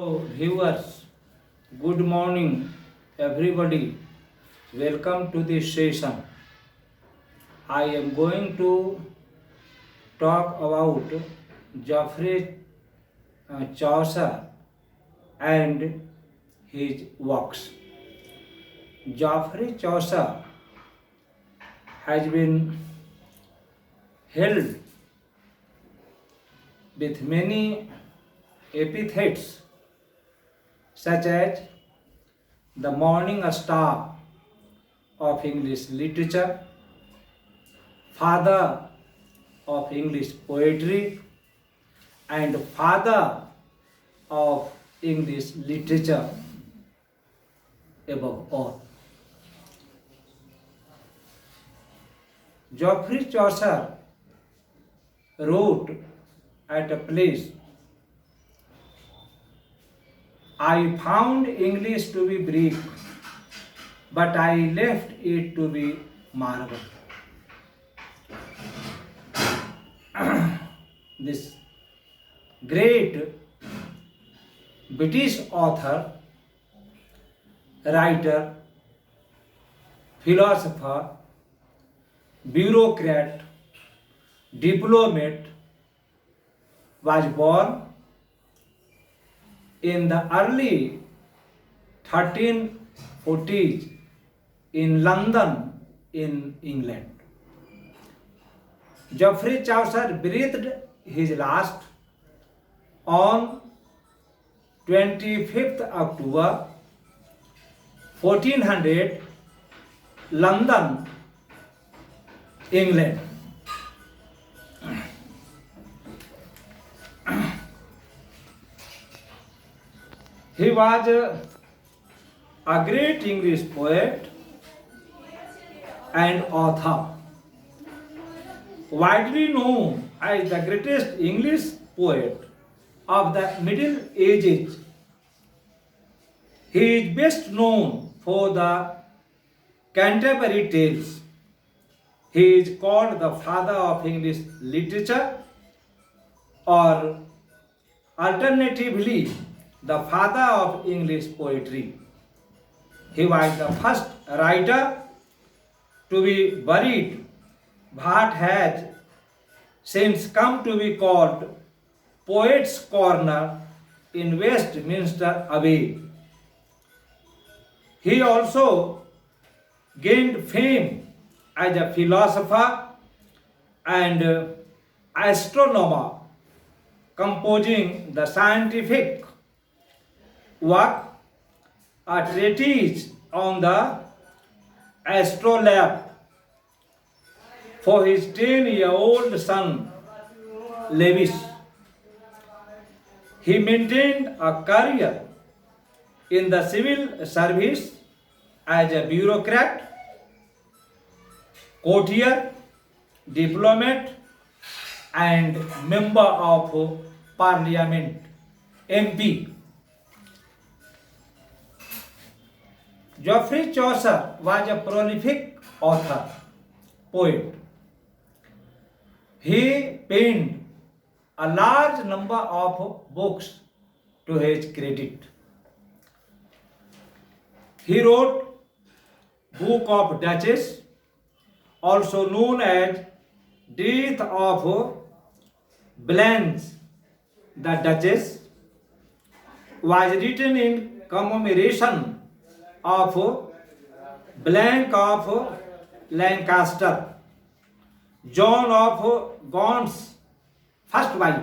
Viewers, good morning, everybody. Welcome to this session. I am going to talk about Geoffrey Chaucer and his works. Geoffrey Chaucer has been hailed with many epithets such as the morning star of English literature, father of English poetry, and father of English literature above all. Geoffrey Chaucer wrote at a place, I found English to be brief, but I left it to be marble. This great British author, writer, philosopher, bureaucrat, diplomat was born in the early 1340s in London, in England. Geoffrey Chaucer breathed his last on 25th October 1400, London, England. He was a great English poet and author, widely known as the greatest English poet of the Middle Ages. He is best known for the Canterbury Tales. He is called the father of English literature, or alternatively, the father of English poetry. He was the first writer to be buried, but has since come to be called Poets' Corner in Westminster Abbey. He also gained fame as a philosopher and astronomer, composing the scientific work, a treatise on the astrolabe for his 10-year-old son Lewis. He maintained a career in the civil service as a bureaucrat, courtier, diplomat, and member of parliament, MP. Geoffrey Chaucer was a prolific author, poet. He penned a large number of books to his credit. He wrote Book of Duchess, also known as Death of Blanche the Duchess, was written in commemoration of Blanche of Lancaster, John of Gaunt's first wife.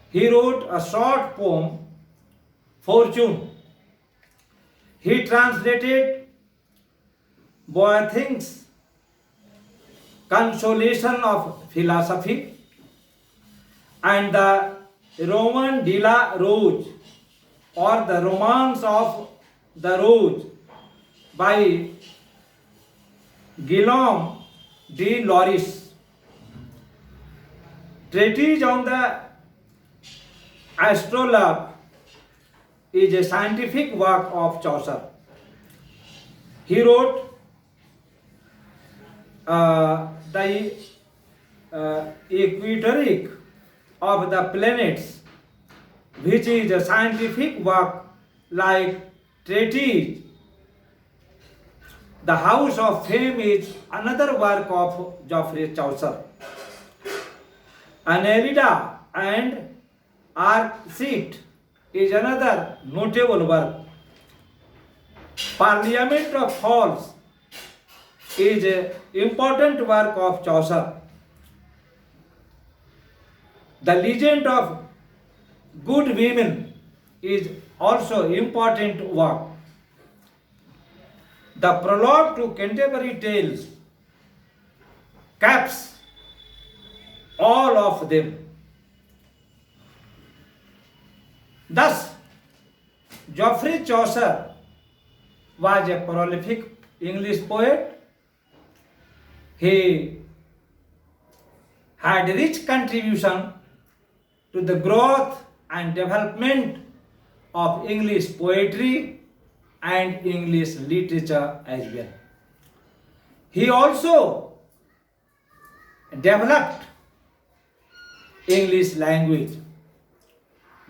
He wrote a short poem, Fortune. He translated Boethius's Consolation of Philosophy and the Roman de la Rose, or the Romance of the Rose by Guillaume de Loris. Treatise on the astrolabe is a scientific work of Chaucer. He wrote the equatoric of the planets which is a scientific work like treatise. The House of Fame is another work of Geoffrey Chaucer. Aeneida and Arcite is another notable work. Parliament of Falls is an important work of Chaucer. The Legend of Good Women is also important work. The prologue to Canterbury Tales caps all of them. Thus, Geoffrey Chaucer was a prolific English poet. He had rich contribution to the growth and development of English poetry and English literature as well. He also developed English language.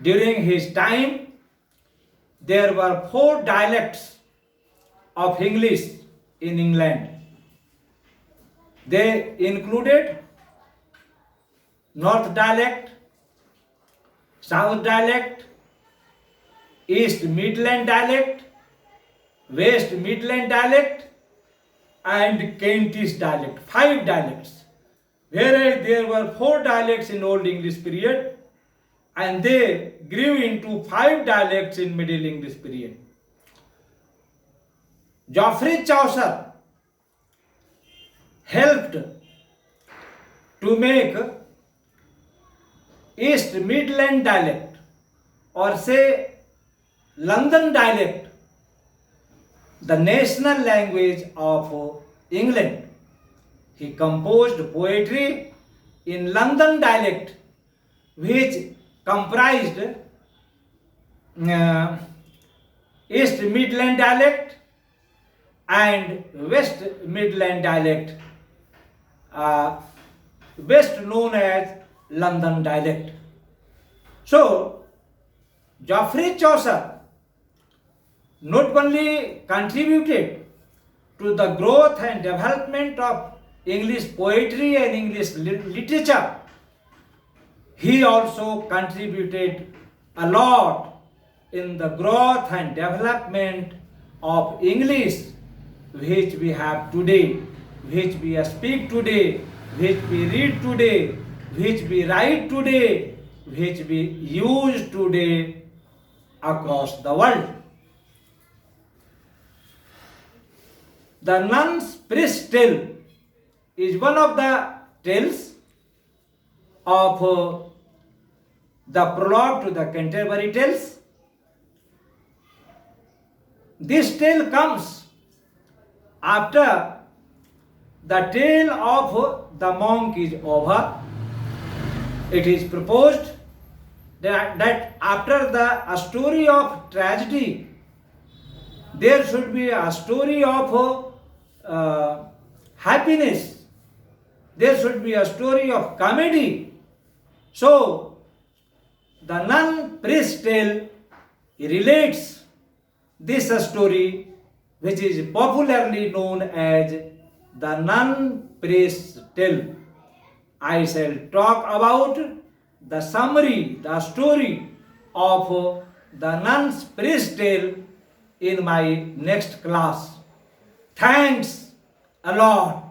During his time, there were 4 dialects of English in England. They included North dialect, South dialect, East Midland dialect, West Midland dialect, and Kentish dialect. 5 dialects. Whereas there were 4 dialects in Old English period, and they grew into 5 dialects in Middle English period. Geoffrey Chaucer helped to make East Midland dialect, or say London dialect, the national language of England. He composed poetry in London dialect, which comprised East Midland dialect and West Midland dialect, best known as London dialect. So, Geoffrey Chaucer not only contributed to the growth and development of English poetry and English literature, he also contributed a lot in the growth and development of English, which we have today, which we speak today, which we read today, which we write today, which we use today across the world. The Nun's Priest's Tale is one of the tales of the prologue to the Canterbury Tales. This tale comes after the tale of the monk is over. It is proposed that after a story of tragedy, there should be a story of happiness. There should be a story of comedy. So, the Nun Priest's Tale relates this story, which is popularly known as the Nun Priest's Tale. I shall talk about the summary, the story of the Nun's Priest's Tale in my next class. Thanks a lot.